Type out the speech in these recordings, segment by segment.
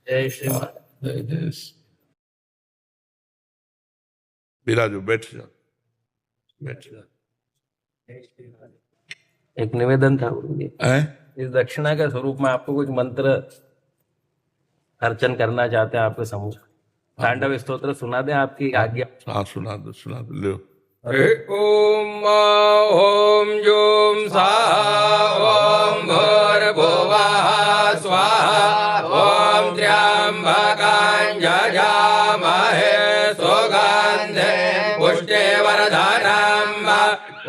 जय श्री महाराज। जय जय। बिराजो, बैठ जाओ, बैठ जाओ। एक निवेदन था गुरुजी, हैं? इस दक्षिणा के स्वरूप में आपको कुछ मंत्र अर्चन करना चाहते हैं आपके समूह। तांडव स्तोत्र सुना दे आपकी आज्ञा। हाँ सुना दो लो। ओम ओम जूम स्वाहा ओम भूर्भुवः स्वाहा ओम त्र्यंबकं यजामहे सुगंधे पुष्टिवर्धनम्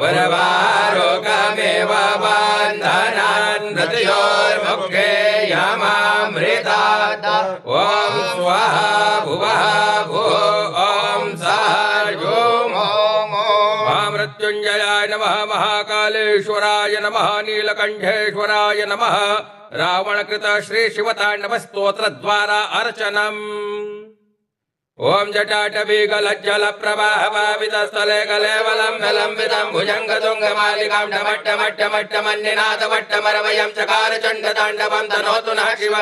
उर्वारुकमिव बन्धनान् मृत्योर्मुखे यमामृतात् ओम स्वाहा भुवः भुः ओम सः जूम मृत्युंजयाय नमः महाकालेश्वराय नमः नीलकंठेश्वराय नमः रावणकृत श्री शिवतांडव स्तोत्र द्वारा अर्चनम् ओम जटाटवी गलज्जल प्रवाह भावित स्थले कलेवलम विलंबितम भुजंग तुंग मालिकां डमट्टमट्टमट्टमन्निनाद वट्टमरवयं चकार चंड तांडवं तनोतु नः शिव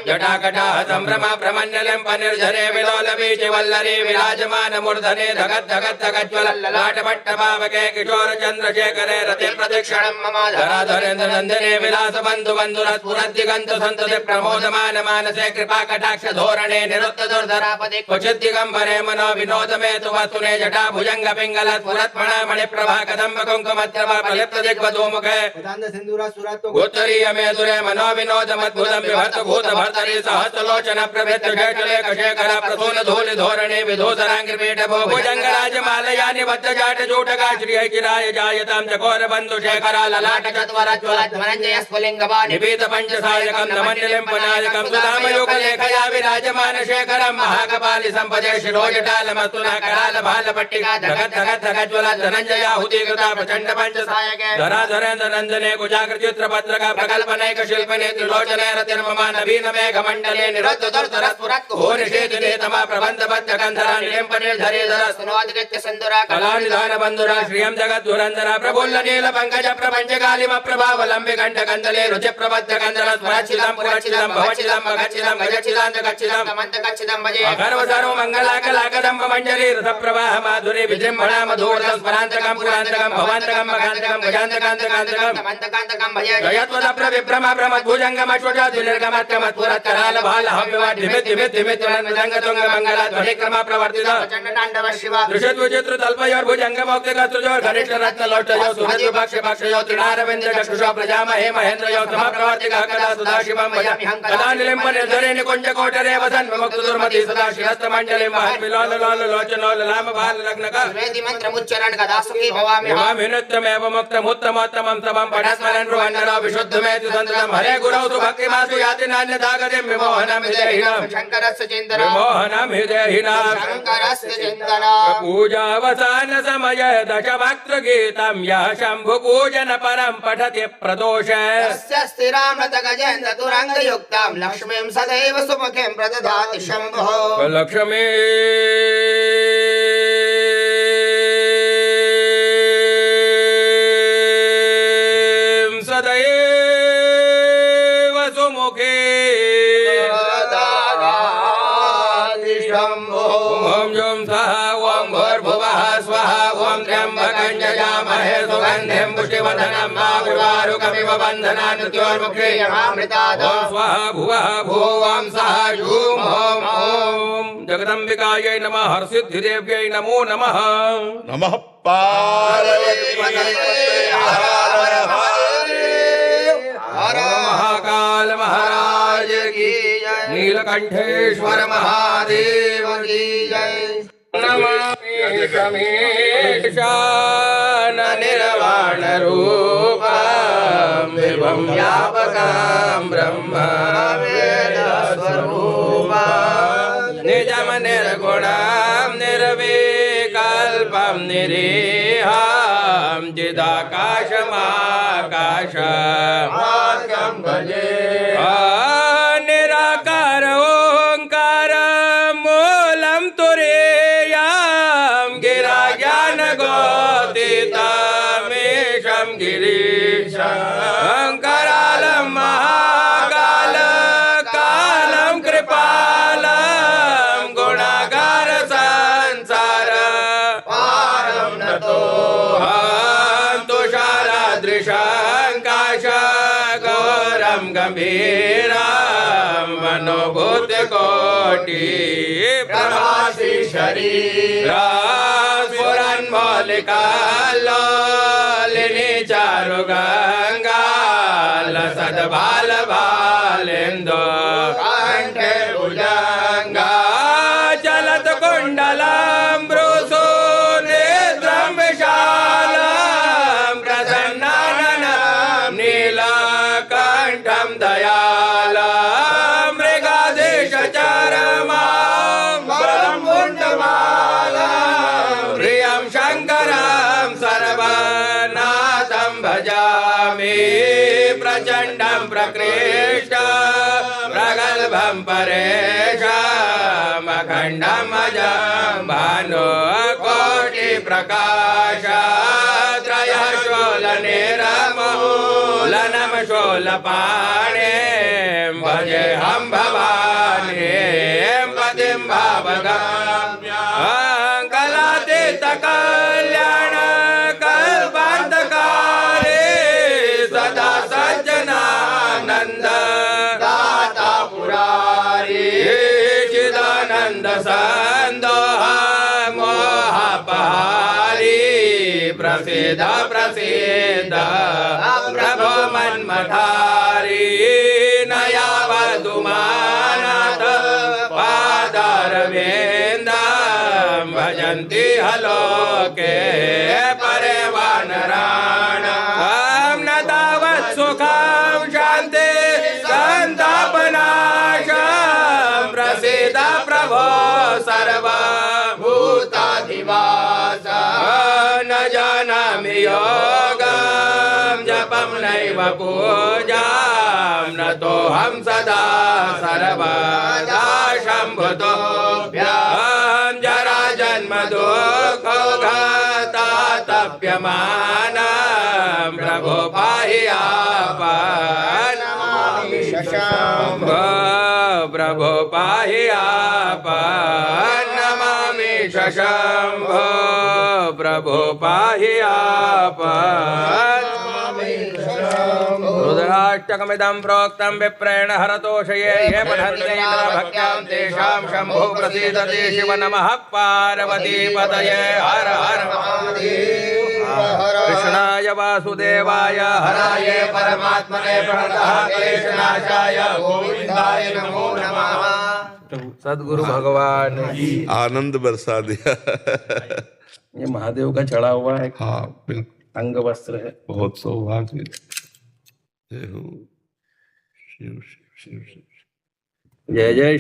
जटाकटाह संभ्रमा प्रमन्यलं पनिर्झरे विलोल बीज वल्लरी विराजमान मूर्धने धगत धगत धगज्वल ललाट पट्टभावके किशोर चंद्रशेखरे रते प्रदक्षिणं मम धराधरेन्द्र नंदने विलास बंधु बंधुरत् पुरद्दिगंत संतते प्रमोदमान मानसे कृपा कटाक्ष धोरणे निरुक्त दुर्धरापदे क्वचित् दिगंबरे मनो विनोद में तु वस्तुने जटा भुजंग पिंगल पुरत्मण मणि प्रभा कदम्ब कुंकुमत्रवा प्रलिप्त दिग्वधूमुखे उत्तरीय में दुरे मनो विनोद मद्भुतम विभर्त भूत भर्तरी सहस्रलोचन प्रभृत शेषले कशेखर प्रसून धूलि धोरणे विधूसरांग्रपीठ भो भुजंग राजमालया निबद्ध जाट जूटका श्री चिराय जायतां चकोर बंधु शेखर ललाट चत्वर ज्वल धनंजय स्फुलिंगवा निपीत पंचसायकं नमन्यलिं पनायकं सुधामयोग लेखया विराजमान शेखरं महाकपालि संपदे शिरोजटालमस्तुना कराल भाल पट्टिका धगत धगत धगत ज्वल धनंजयाहुति कृता प्रचंड पंचसायके धराधरेन्द्र नंदने कुजाग्र चित्र पत्रका प्रकल्पनैक शिल्पने त्रिलोचने रतिर्ममा नवीन मेघ मंडले निरुद्ध दुर्धर स्फुरत् घोरषेतिने तमा प्रबंध बद्ध गंधरा निलिम्पने धरेधर स्तनोद्गत्य संदुरा कलानिधान बंधुरा श्रियं जगत् धुरंधरा प्रफुल्ल नील पंकज प्रपंच कालिम प्रभावलंबि कंठ कंदले रुचि प्रबद्ध गंधर स्मरचिदं पुरचिदं भवचिदं मगचिदं गजचिदं जगचिदं तमंत गचिदं भजे अगर्व सर्व मंगलाकलाकदंब मंजरी रथ प्रवाह माधुरी विजृंभणा मधुर स्मरांतकं पुरांतकं भवांतकं मगांतकं गजांतकांतकांतकं तमंतकांतकं भजे जयत्वद प्रविभ्रम भ्रमद्भुजंगम अश्वजाद्विनिर्गमत्कमत् पुरत् कराल भाल हव्यवा धिमित धिमित धिमित मृदंग तुंग मंगला ध्वनिक्रम प्रवर्तित प्रचंड तांडव शिव दृश्यत विचित्र तल्पयोर भुजंग मौक्तिक त्रजोर घनिष्ठ रत्न लोटयो सुमति विपक्ष पक्षयो त्रिनारविंद चक्षुषो प्रजामहे महेंद्रयो सम प्रवर्तिक कदा सदाशिवं भजामि कदा निलिम्ब निर्धरे निकुंज कोटरे वसन् विमुक्त दुर्मति सदा शिरस्त मंडले महत् विलोल लोल लोचनो ललाम बाल लग्नक वेदी मंत्र उच्चारण कदा सुखी भवामि विनुत्तमेव मुक्तम् उत्तमोत्तमं तमं पठस्मरन् ब्रुवन्नरो विशुद्धमेति सन्ततं हरे गुरौ तु भक्तिमासु याति नान्यथा गतिं विमोहनं हृदयहीनं शङ्करस्य चिन्तनं विमोहनं हृदयहीनं शङ्करस्य चिन्तनं पूजावसान समये दशवक्त्र गीतं यः शम्भु पूजन परं पठति प्रदोष तस्य स्थिरामृत गजेन्द्र तुरङ्गयुक्तां लक्ष्मीं सदैव सुमुखीं प्रददाति शम्भुः लक्ष्मी सदैव सुमुखे ओम जूम स्वाहा ओम भूर्भुवः स्वाहा ओम त्र्यंबकं यजामहे सुगंधिं पुष्टिवर्धनम् उर्वारुकमिव बन्धनान् मृत्योर्मुखे यमामृतात् ओम स्वाहा भुवः भुः ओम सः जूम ओम जगदम्बिकायै नमः हरसिद्धिदेव्यै नमो नमः। नमः पार्वती हर महाकाल महाराज की जय, नीलकंठेश्वर महादेव की जय। नमामि शमीशान निर्वाण रूपं विभं व्यापकं ब्रह्म वेद स्वरूपं निजं निर्गुणं निर्विकल्पं निरीहं चिदाकाशमाकाशम् भजे निराकार ओंकार मूलं तुरीयं गिरा ज्ञान गोतीतमेशं गिरीशं करालं महाकाल कालं कृपा गंभीरम मनोभूत कोटि प्रभासी शरीर स्फुरन् मौलिकालिनी चारु गंगा लसद बाल बालेन्दु कंठे भुजंगा चलत कुंडलम ब्रूसु नेत्रम विशालम प्रसन्नाननं नीलकंठम दयालम मृगाधीश चरमं बलं मुण्डमालं प्रियं शंकरं सर्वनाथं भजामि प्रचंडं प्रकृष्टं प्रगल्भं परेशम् अखण्डम् अजं भानुकोटि प्रकाश त्रयः शूलनिरमूलनं शूलपाणिं भजेऽहं भवानीं पतिं भावगम्यां कलातीतकल्याण कल्पान्तकाले सदा सज्जनानन्द दाता पुरारी चिदानन्द सन्दोह मोहपहारी प्रसीद प्रसीद प्रभो मन्मथारी नयावधुमानाथ पादारविन्दं भजन्ति हलोके परे वानराणां न तावत् सुखं शान्ति सन्तापनाशं प्रसीद प्रभो सर्वभूताधिवास न जानामि योगं जपं नैव पूजां नतोऽहं सदा सर्वदा शम्भुतोऽभ्यां जरा जन्म दुःखघातातप्यमानं प्रभो पाहि आपन् शम्भो प्रभो पाहि आपन् नमामि शम्भो प्रभो पाहि आपन् रुद्राष्टकमिदं प्रोक्तं विप्रेण हरतोषये ये पठन्ते भक्त्यां तेषां शम्भो प्रसीदते शिव नमः पार्वती पतये हर हर कृष्णाय वासुदेवाय हराय परमात्मने प्रणतः क्लेशनाशाय गोविन्दाय नमो नमः। सद्गुरु भगवान की आनंद बरसा दिया। ये महादेव का चढ़ा हुआ है हाँ बिल्कुल अंग वस्त्र है। बहुत सौभाग्य। जय हो शिव शिव शिव शिव। जय जय